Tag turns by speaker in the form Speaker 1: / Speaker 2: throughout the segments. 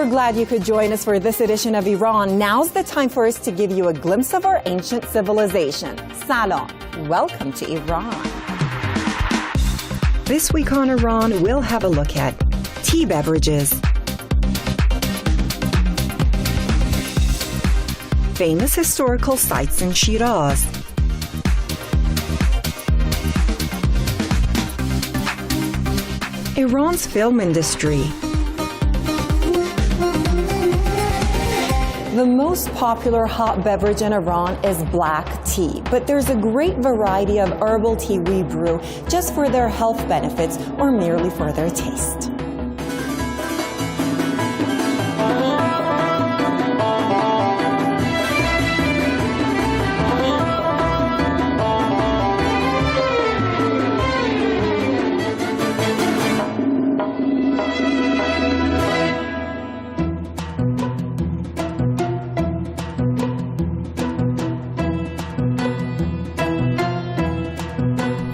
Speaker 1: We're glad you could join us for this edition of Iran. Now's the time for us to give you a glimpse of our ancient civilization. Salam. Welcome to Iran. This week on Iran, we'll have a look at tea beverages, famous historical sites in Shiraz, Iran's film industry. The most popular hot beverage in Iran is black tea, but there's a great variety of herbal tea we brew just for their health benefits or merely for their taste.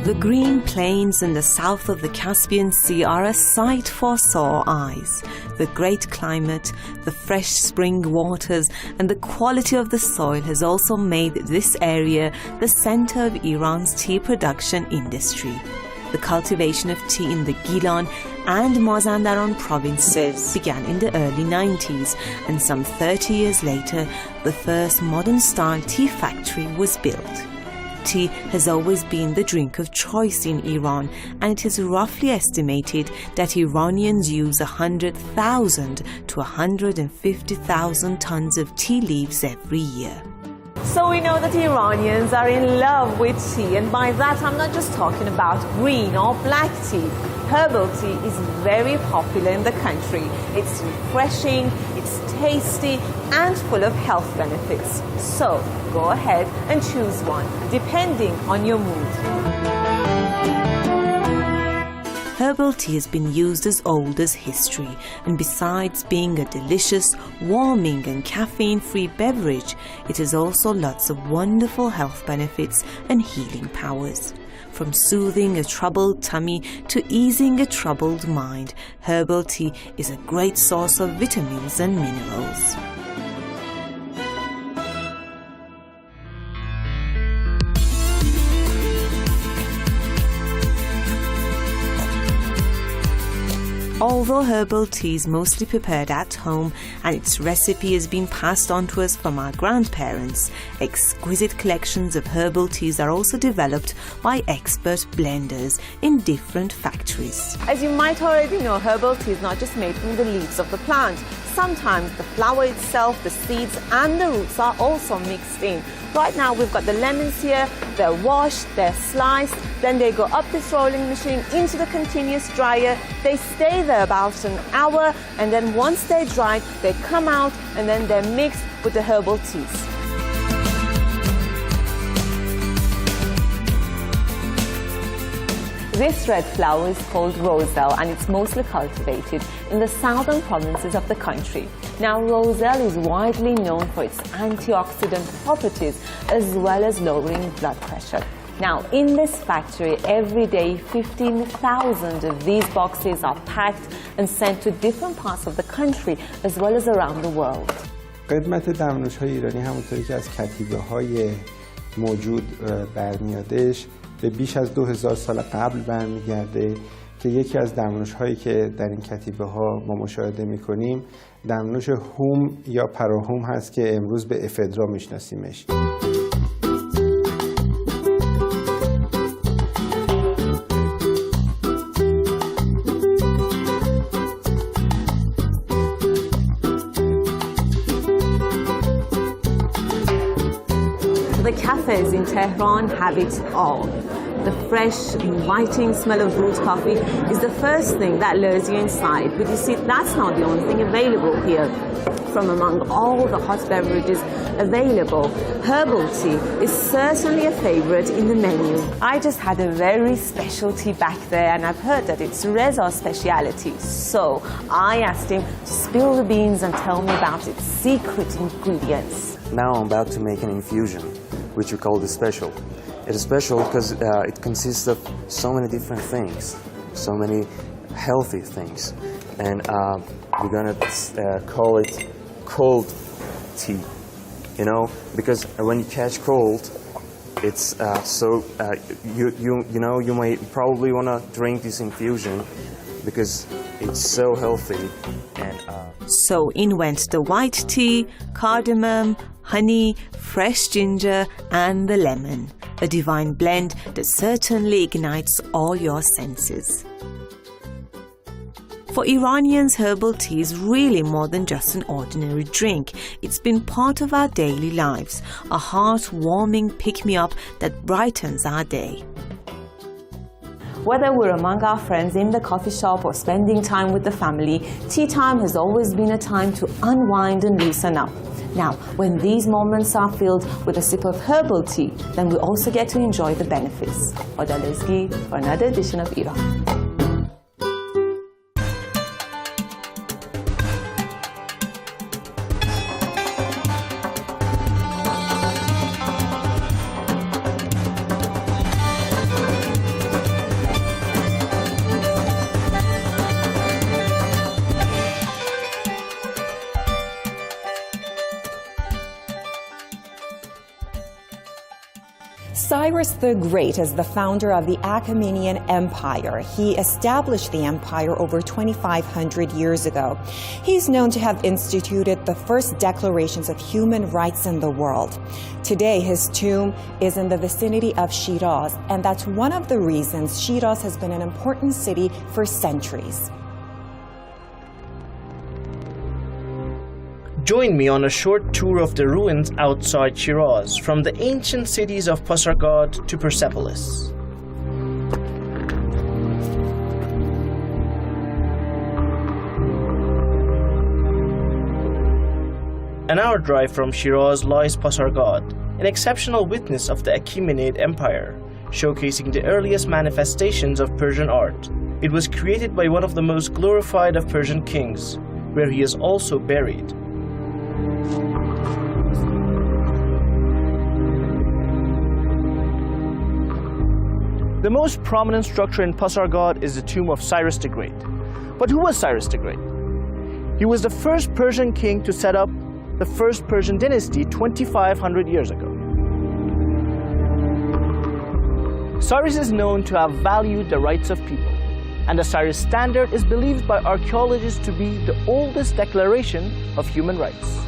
Speaker 2: The green plains in the south of the Caspian Sea are a sight for sore eyes. The great climate, the fresh spring waters, and the quality of the soil has also made this area the center of Iran's tea production industry. The cultivation of tea in the Gilan and Mazandaran provinces began in the early 90s, and some 30 years later, the first modern-style tea factory was built. Tea has always been the drink of choice in Iran, and it is roughly estimated that Iranians use 100,000 to 150,000 tons of tea leaves every year.
Speaker 3: So we know that Iranians are in love with tea, and by that I'm not just talking about green or black tea. Herbal tea is very popular in the country. It's refreshing, it's tasty, and full of health benefits. So go ahead and choose one, depending on your mood.
Speaker 2: Herbal tea has been used as old as history, and besides being a delicious, warming and caffeine-free beverage, it has also lots of wonderful health benefits and healing powers. From soothing a troubled tummy to easing a troubled mind, herbal tea is a great source of vitamins and minerals. Although herbal tea is mostly prepared at home and its recipe has been passed on to us from our grandparents, exquisite collections of herbal teas are also developed by expert blenders in different factories.
Speaker 3: As you might already know, herbal tea is not just made from the leaves of the plant. Sometimes the flower itself, the seeds and the roots are also mixed in. Right now we've got the lemons here, they're washed, they're sliced, then they go up this rolling machine into the continuous dryer. They stay there about an hour, and then once they're dried, they come out and then they're mixed with the herbal teas. This red flower is called Reza, and it's mostly cultivated in the southern provinces of the country. Now, Roselle is widely known for its antioxidant properties as well as lowering blood pressure. Now, in this factory, every day 15,000 of these boxes are packed and sent to different parts of the country as well as around the world.
Speaker 4: قدمت دمنوش‌های ایرانی همونطوری که از کتیبه‌های موجود برمیادش به بیش از 2000 سال قبل برمیگرده که یکی از دمنوش‌هایی که در این کتیبه‌ها ما مشاهده می‌کنیم دمنوش هوم یا پراهوم هست که امروز به افدرا میشناسیمش.
Speaker 3: The cafes in Tehran have it all. The fresh, inviting smell of brewed coffee is the first thing that lures you inside. But you see, that's not the only thing available here. From among all the hot beverages available, herbal tea is certainly a favorite in the menu. I just had a very special tea back there, and I've heard that it's Reza's speciality. So I asked him to spill the beans and tell me about its secret ingredients.
Speaker 5: Now I'm about to make an infusion, which we call the special. It is special because it consists of so many different things, so many healthy things. And we're gonna call it cold tea, you know, because when you catch cold, it's you might probably want to drink this infusion because it's so healthy. And
Speaker 2: So in went the white tea, cardamom, honey, fresh ginger and the lemon, a divine blend that certainly ignites all your senses. For Iranians, herbal tea is really more than just an ordinary drink. It's been part of our daily lives, a heart-warming pick-me-up that brightens our day.
Speaker 3: Whether we're among our friends in the coffee shop or spending time with the family, tea time has always been a time to unwind and loosen up. Now, when these moments are filled with a sip of herbal tea, then we also get to enjoy the benefits. Hoda Lezgee for another edition of Iran.
Speaker 1: Cyrus the Great is the founder of the Achaemenid Empire. He established the empire over 2,500 years ago. He's known to have instituted the first declarations of human rights in the world. Today, his tomb is in the vicinity of Shiraz, and that's one of the reasons Shiraz has been an important city for centuries.
Speaker 6: Join me on a short tour of the ruins outside Shiraz, from the ancient cities of Pasargad to Persepolis. An hour drive from Shiraz lies Pasargad, an exceptional witness of the Achaemenid Empire, showcasing the earliest manifestations of Persian art. It was created by one of the most glorified of Persian kings, where he is also buried. The most prominent structure in Pasargad is the tomb of Cyrus the Great. But who was Cyrus the Great? He was the first Persian king to set up the first Persian dynasty 2,500 years ago. Cyrus is known to have valued the rights of people, and the Cyrus Standard is believed by archaeologists to be the oldest declaration of human rights.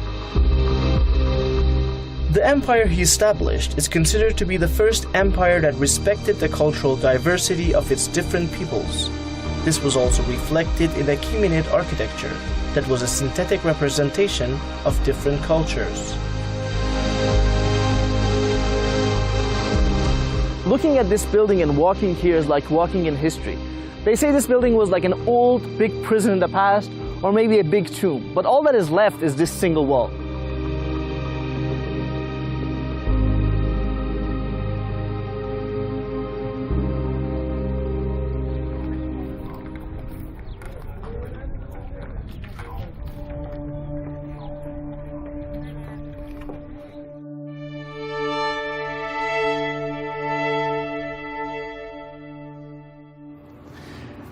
Speaker 6: The empire he established is considered to be the first empire that respected the cultural diversity of its different peoples. This was also reflected in the Achaemenid architecture that was a synthetic representation of different cultures. Looking at this building and walking here is like walking in history. They say this building was like an old big prison in the past, or maybe a big tomb, but all that is left is this single wall.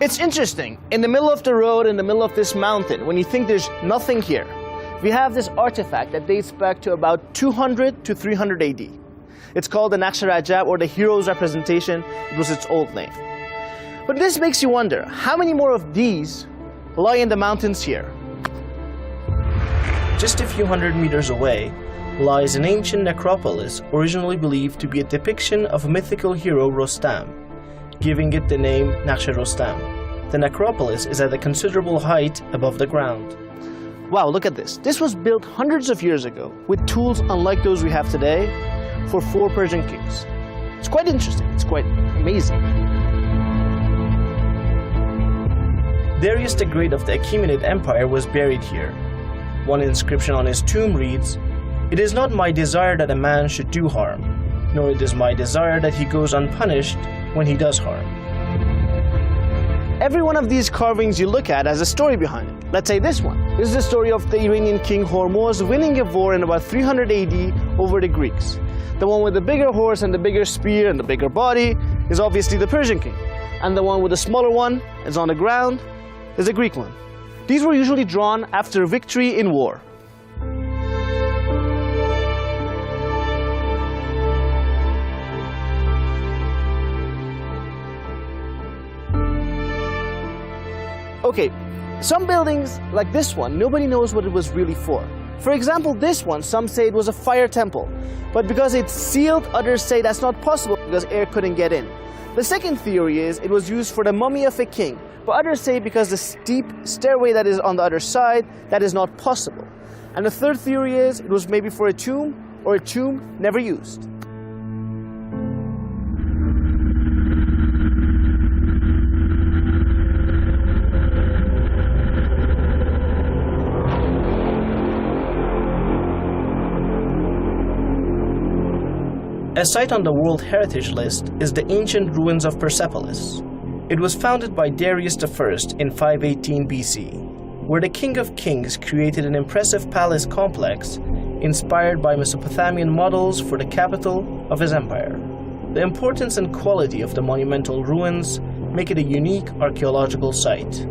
Speaker 6: It's interesting, in the middle of the road, in the middle of this mountain, when you think there's nothing here, we have this artifact that dates back to about 200 to 300 AD. It's called the Naqsh-e-Rajab, or the hero's representation. It was its old name. But this makes you wonder, how many more of these lie in the mountains here? Just a few hundred meters away lies an ancient necropolis originally believed to be a depiction of mythical hero Rostam, giving it the name Naqsh-e-Rostam. The necropolis is at a considerable height above the ground. Wow, look at this. This was built hundreds of years ago with tools unlike those we have today for 4 Persian kings. It's quite interesting. It's quite amazing. Darius the Great of the Achaemenid Empire was buried here. One inscription on his tomb reads, "It is not my desire that a man should do harm, nor it is my desire that he goes unpunished when he does harm." Every one of these carvings you look at has a story behind it. Let's say this one. This is the story of the Iranian king Hormuz winning a war in about 300 AD over the Greeks. The one with the bigger horse and the bigger spear and the bigger body is obviously the Persian king. And the one with the smaller one is on the ground is the Greek one. These were usually drawn after a victory in war. Okay, some buildings, like this one, nobody knows what it was really for. For example, this one, some say it was a fire temple, but because it's sealed, others say that's not possible because air couldn't get in. The second theory is it was used for the mummy of a king, but others say because the steep stairway that is on the other side, that is not possible. And the third theory is it was maybe for a tomb, or a tomb never used. A site on the World Heritage List is the ancient ruins of Persepolis. It was founded by Darius I in 518 BC, where the King of Kings created an impressive palace complex inspired by Mesopotamian models for the capital of his empire. The importance and quality of the monumental ruins make it a unique archaeological site.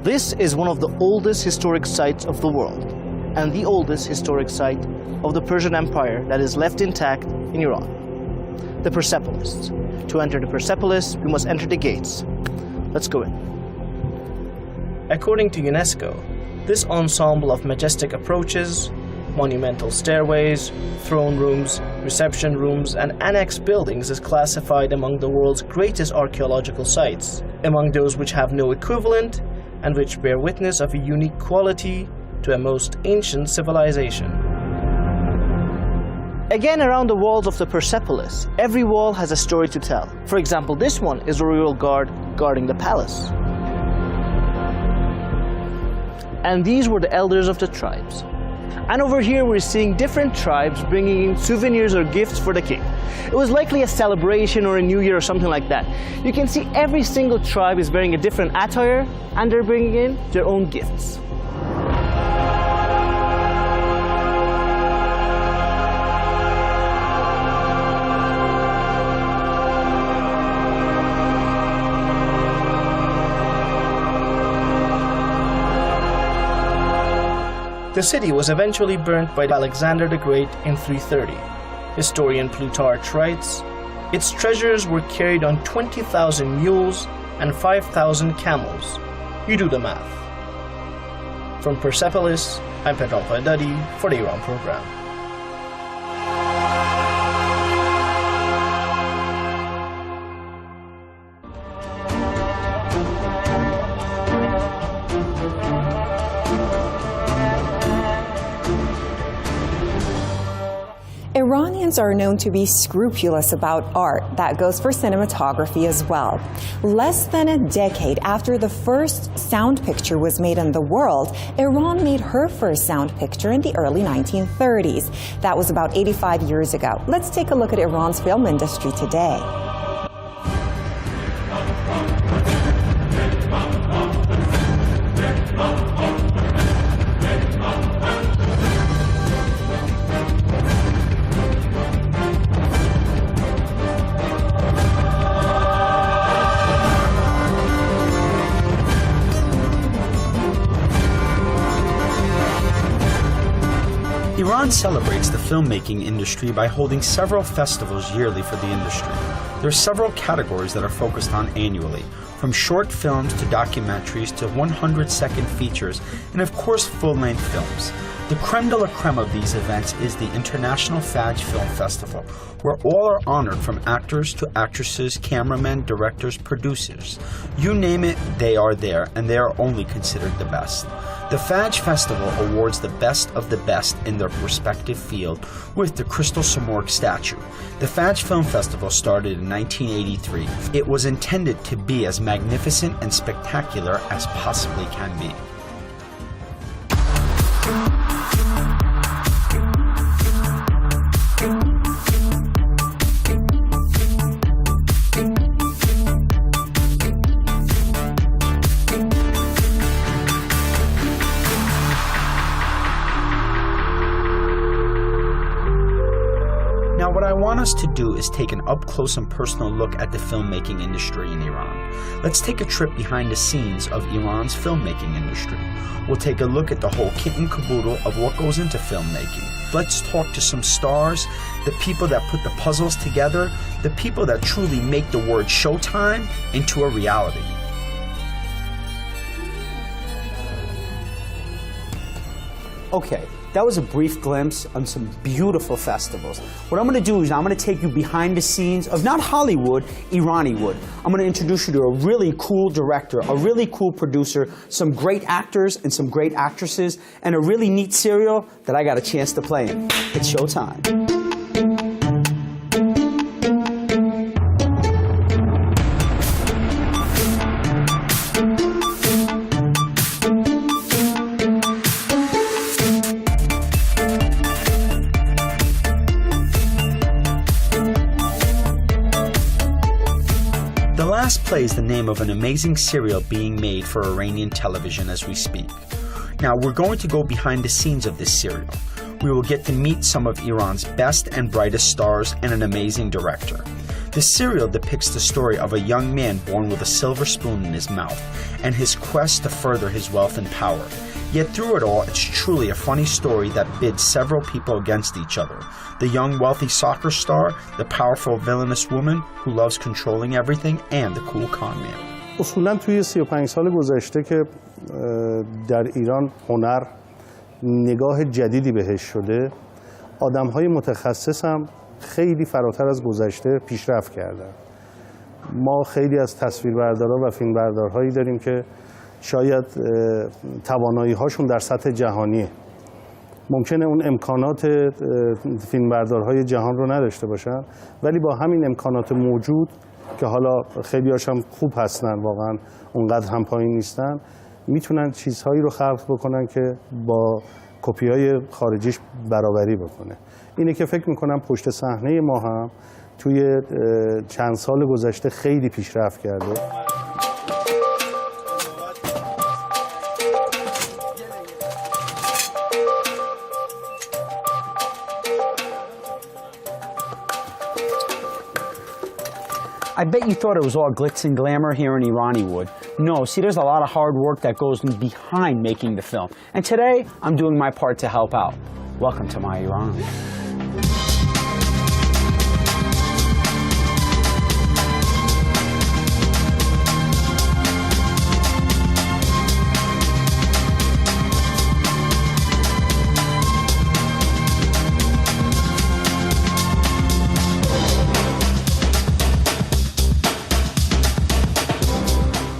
Speaker 6: This is one of the oldest historic sites of the world, and the oldest historic site of the Persian Empire that is left intact in Iran, the Persepolis. To enter the Persepolis, we must enter the gates. Let's go in. According to UNESCO, this ensemble of majestic approaches, monumental stairways, throne rooms, reception rooms, and annex buildings is classified among the world's greatest archaeological sites, among those which have no equivalent and which bear witness of a unique quality to a most ancient civilization. Again, around the walls of the Persepolis, every wall has a story to tell. For example, this one is a royal guard guarding the palace. And these were the elders of the tribes. And over here we're seeing different tribes bringing in souvenirs or gifts for the king. It was likely a celebration or a new year or something like that. You can see every single tribe is wearing a different attire and they're bringing in their own gifts. The city was eventually burnt by Alexander the Great in 330. Historian Plutarch writes, its treasures were carried on 20,000 mules and 5,000 camels. You do the math. From Persepolis, I'm Pedram Khodadadi for the Iran program.
Speaker 1: Iranians are known to be scrupulous about art. That goes for cinematography as well. Less than a decade after the first sound picture was made in the world, Iran made her first sound picture in the early 1930s. That was about 85 years ago. Let's take a look at Iran's film industry today.
Speaker 7: Iran celebrates the filmmaking industry by holding several festivals yearly for the industry. There are several categories that are focused on annually, from short films to documentaries to 100-second features, and of course full-length films. The creme de la creme of these events is the International Fajr Film Festival, where all are honored from actors to actresses, cameramen, directors, producers. You name it, they are there, and they are only considered the best. The Fajr Festival awards the best of the best in their respective field with the Crystal Samorg statue. The Fajr Film Festival started in 1983. It was intended to be as magnificent and spectacular as possibly can be. Now, what I want us to do is take an up-close and personal look at the filmmaking industry in Iran. Let's take a trip behind the scenes of Iran's filmmaking industry. We'll take a look at the whole kit and caboodle of what goes into filmmaking. Let's talk to some stars, the people that put the puzzles together, the people that truly make the word showtime into a reality.
Speaker 8: Okay, that was a brief glimpse on some beautiful festivals. What I'm going to do is I'm going to take you behind the scenes of not Hollywood, Iraniwood. I'm going to introduce you to a really cool director, a really cool producer, some great actors and some great actresses, and a really neat serial that I got a chance to play in. It's showtime.
Speaker 7: Play is the name of an amazing serial being made for Iranian television as we speak. Now, we're going to go behind the scenes of this serial. We will get to meet some of Iran's best and brightest stars and an amazing director. The serial depicts the story of a young man born with a silver spoon in his mouth and his quest to further his wealth and power. Yet through it all, it's truly a funny story that bids several people against each other. The young wealthy soccer star, the powerful villainous woman who loves controlling everything, and the cool con man.
Speaker 9: اصولاً توی 35 سال گذشته که در ایران هنر نگاه جدیدی بهش شده، آدم‌های متخصص هم خیلی فراتر از گذشته پیشرفت کردن. ما خیلی از تصویربردارا و فیلمبردارهایی داریم که شاید توانایی‌هاشون در سطح جهانیه. ممکنه اون امکانات فیلمبردارهای جهان رو نداشته باشن، ولی با همین امکانات موجود که حالا خیلی هاشم خوب هستن، واقعا اونقدر هم پایین نیستن، میتونن چیزهایی رو خلق بکنن که با کپی‌های خارجیش برابری بکنه. اینه که فکر میکنم پشت صحنه ما هم توی چند سال گذشته خیلی پیشرفت کرده.
Speaker 8: I bet you thought it was all glitz and glamour here in Iraniwood. No, see, there's a lot of hard work that goes behind making the film. And today, I'm doing my part to help out. Welcome to my Iran.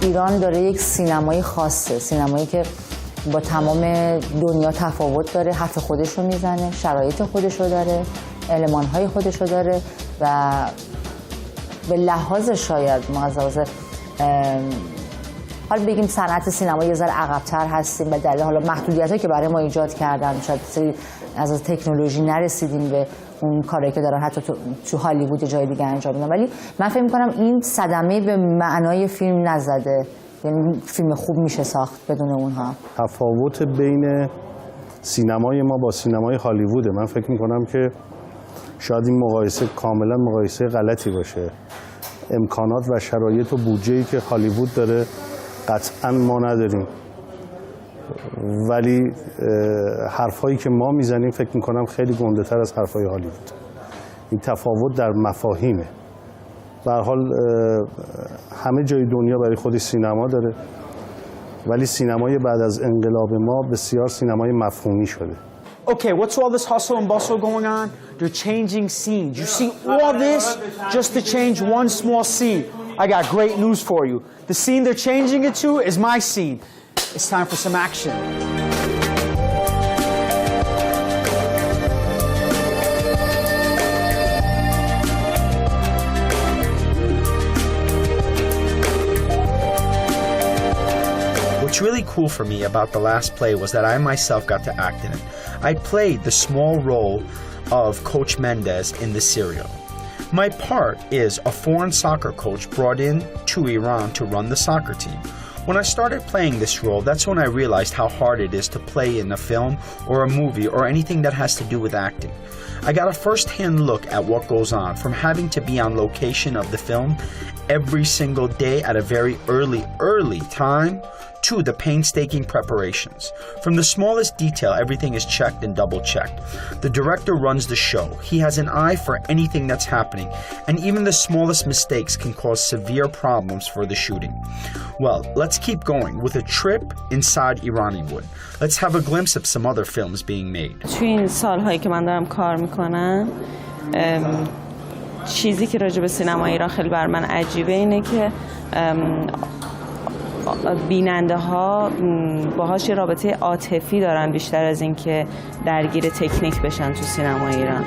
Speaker 10: ایران داره یک سینمای خاصه، سینمایی که با تمام دنیا تفاوت داره، حرف خودش رو میزنه، شرایط خودش رو داره، المانهای خودش رو داره و به لحاظ شاید ما از لحاظ حالا بگیم صنعت سینما یه ذره عقب‌تر هستیم و دلیل حالا محدودیتایی که برای ما ایجاد کردن، شاید سری از تکنولوژی نرسیدیم به اون کاری که دارن حتی تو هالیوود جای دیگه انجام میدن، ولی من فکر می‌کنم این صدمه به معنای فیلم نزده، یعنی فیلم خوب میشه ساخت بدون اونها.
Speaker 9: تفاوت بین سینمای ما با سینمای هالیووده. من فکر می‌کنم که شاید این مقایسه کاملا مقایسه غلطی باشه. امکانات و شرایط و بودجه‌ای که هالیوود داره قطعاً ما نداریم، ولی حرفایی که ما میزنیم فکر میکنم خیلی گنده تر از حرفای هالیوود. این تفاوت در مفاهیمه. به هر حال همه جای دنیا برای خودش سینما داره، ولی سینمای بعد از انقلاب ما بسیار سینمای مفهومی شده.
Speaker 8: Okay, what's all this hustle and bustle going on? They're changing scenes. You see all this just to change one small scene. I got great news for you. The scene they're changing it to is my scene. It's time for some action.
Speaker 7: What's really cool for me about the last play was that I myself got to act in it. I played the small role of Coach Mendez in the serial. My part is a foreign soccer coach brought in to Iran to run the soccer team. When I started playing this role, that's when I realized how hard it is to play in a film or a movie or anything that has to do with acting. I got a first-hand look at what goes on, from having to be on location of the film every single day at a very early time, to the painstaking preparations. From the smallest detail, everything is checked and double-checked. The director runs the show. He has an eye for anything that's happening, and even the smallest mistakes can cause severe problems for the shooting. Well, let's keep going with a trip inside Iranian. Let's have a glimpse of some other films being made.
Speaker 11: توی این سال‌هایی که من دارم کار میکنم، چیزی که راجع به سینما ایران خیلی بر من عجیبه اینه که بیننده ها باهاش یه رابطه عاطفی دارن بیشتر از این که درگیر تکنیک بشن تو سینما ایران.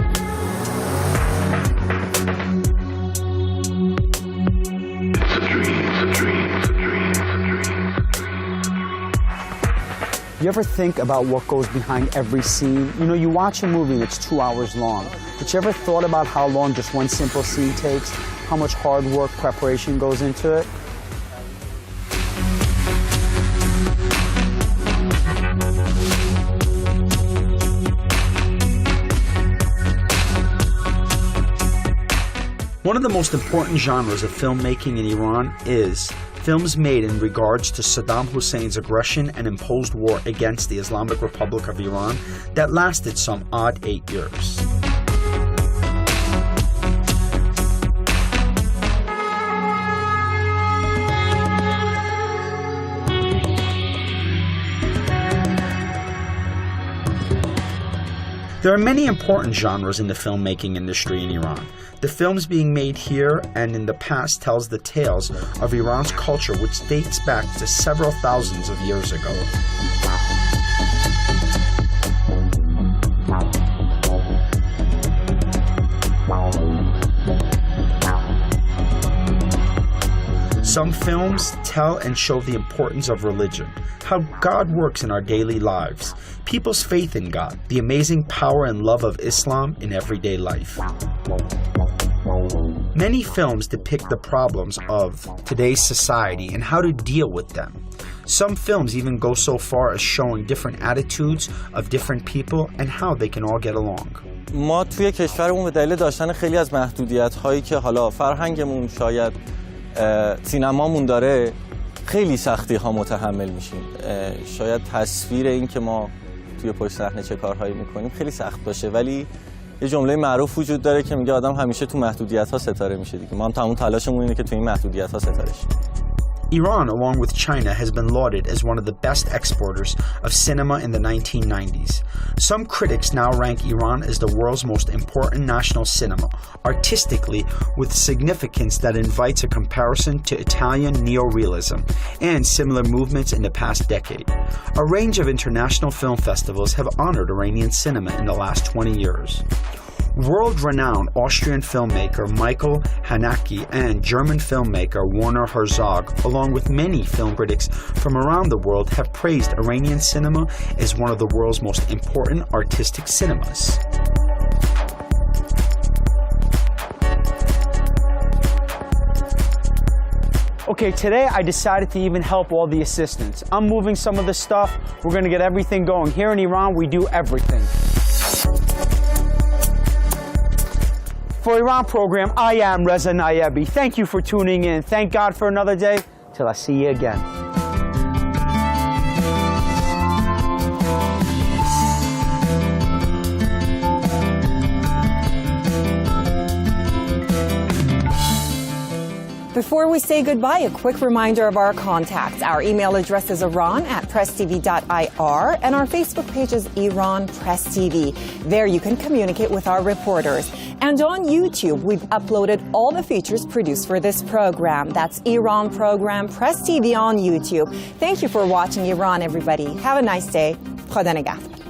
Speaker 8: You ever think about what goes behind every scene? You know, you watch a movie that's 2 hours long, but you ever thought about how long just one simple scene takes? How much hard work, preparation goes into it?
Speaker 7: One of the most important genres of filmmaking in Iran is films made in regards to Saddam Hussein's aggression and imposed war against the Islamic Republic of Iran that lasted some odd 8 years. There are many important genres in the filmmaking industry in Iran. The films being made here and in the past tells the tales of Iran's culture, which dates back to several thousands of years ago. Some films tell and show the importance of religion, how God works in our daily lives, people's faith in God, the amazing power and love of Islam in everyday life. Many films depict the problems of today's society and how to deal with them. Some films even go so far as showing different attitudes of different people and how they can all get along.
Speaker 12: ما توی کشورمون به دلیل داشتن خیلی از محدودیت‌هایی که حالا فرهنگمون شاید سینمامون داره خیلی سختی ها متحمل میشیم. شاید تصویر این که ما توی پشت صحنه چه کارهایی میکنیم خیلی سخت باشه، ولی یه جمله معروف وجود داره که میگه آدم همیشه تو محدودیت ها ستاره میشه دیگه. ما هم تمام تلاشمون اینه که تو این محدودیت ها ستاره شیم.
Speaker 7: Iran, along with China, has been lauded as one of the best exporters of cinema in the 1990s. Some critics now rank Iran as the world's most important national cinema, artistically with significance that invites a comparison to Italian neorealism and similar movements in the past decade. A range of international film festivals have honored Iranian cinema in the last 20 years. World-renowned Austrian filmmaker Michael Haneke and German filmmaker Werner Herzog, along with many film critics from around the world, have praised Iranian cinema as one of the world's most important artistic cinemas.
Speaker 8: Okay, today I decided to even help all the assistants. I'm moving some of the stuff. We're going to get everything going. Here in Iran, we do everything. For Iran program, I am Reza Nayebi. Thank you for tuning in. Thank God for another day. Till I see you again.
Speaker 1: Before we say goodbye, a quick reminder of our contacts. Our email address is iran@presstv.ir and our Facebook page is Iran Press TV. There you can communicate with our reporters. And on YouTube, we've uploaded all the features produced for this program. That's Iran Program Press TV on YouTube. Thank you for watching Iran, everybody. Have a nice day. Khoda Nigahdan.